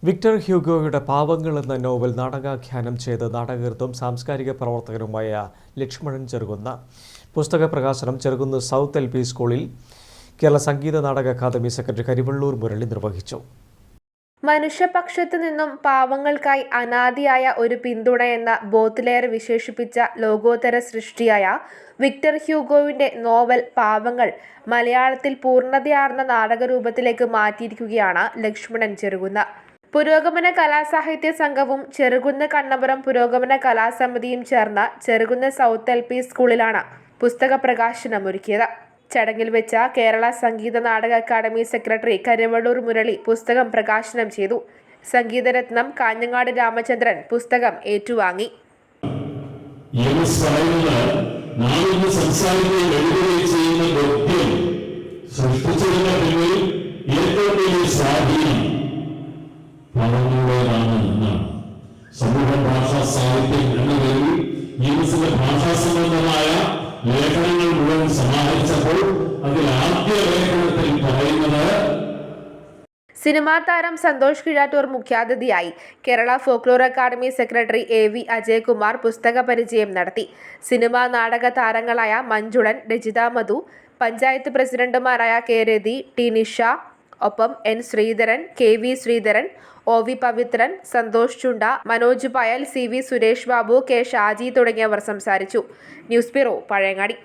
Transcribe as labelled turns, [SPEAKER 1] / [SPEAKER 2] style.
[SPEAKER 1] Victor ഹ്യൂഗോയുടെ പാവങ്ങൾ എന്ന novel നാടകാഖ്യാനം ചെയ്ത് നാടകകൃത്തും സാംസ്കാരിക പ്രവർത്തകനുമായ ലക്ഷ്മണൻ ചെറുകുന്ന പുസ്തക പ്രകാശനം ചെറുകുന്ന് സൗത്ത് LP സ്കൂളിൽ കേരള സംഗീത നാടക അക്കാദമി സെക്രട്ടറി കരിവള്ളൂർ മുരളി നിർവഹിച്ചു.
[SPEAKER 2] മനുഷ്യപക്ഷത്തു നിന്നും പാവങ്ങൾക്കായി അനാദിയായ ഒരു പിന്തുണയെന്ന ബോത്തിലേർ വിശേഷിപ്പിച്ച ലോകോത്തര സൃഷ്ടിയായ വിക്ടർ ഹ്യൂഗോവിന്റെ നോവൽ പാവങ്ങൾ മലയാളത്തിൽ പൂർണ്ണതയാർന്ന നാടകരൂപത്തിലേക്ക് മാറ്റിയിരിക്കുകയാണ് ലക്ഷ്മണൻ ചെറുകുന്ന. പുരോഗമന കലാസാഹിത്യ സംഘവും ചെറുകുന്ന് കണ്ണപുരം പുരോഗമന കലാസമിതിയും ചേർന്ന് ചെറുകുന്ന് സൗത്ത് LP സ്കൂളിലാണ് പുസ്തക പ്രകാശനമൊരുക്കിയത്. ചടങ്ങിൽ വെച്ച കേരള സംഗീത നാടക അക്കാദമി സെക്രട്ടറി കരിവള്ളൂർ മുരളി പുസ്തകം പ്രകാശനം ചെയ്തു. സംഗീതരത്നം കാഞ്ഞങ്ങാട് രാമചന്ദ്രൻ പുസ്തകം ഏറ്റുവാങ്ങി.
[SPEAKER 3] സമൂഹ ഭാഷാ സാഹിത്യം എന്ന പേരിൽ യുനെസ്കോ ഭാഷാ സംബന്ധമായ ലേഖനങ്ങൾ മുഴുവൻ സമാഹരിച്ചപ്പോൾ അതിൽ ആദ്യ ലേഖനത്തിൽ പറയുന്നത്
[SPEAKER 2] സിനിമാ താരം സന്തോഷ് കിഴാറ്റൂർ മുഖ്യാതിഥിയായി. Kerala folklore academy secretary AV Ajaykumar പുസ്തക പരിചയം നടത്തി. സിനിമാ നാടക താരങ്ങളായ മഞ്ജുളൻ, രജിത മധു, പഞ്ചായത്ത് പ്രസിഡന്റുമാരായ K രതി, T നിഷ, ഒപ്പം N Sreedharan, KV Sreedharan, OV Pavithran, Santhosh ചുണ്ട, മനോജ് പയൽ, CV സുരേഷ് ബാബു, K ഷാജി തുടങ്ങിയവർ സംസാരിച്ചു. News bureau, Pazhayangadi.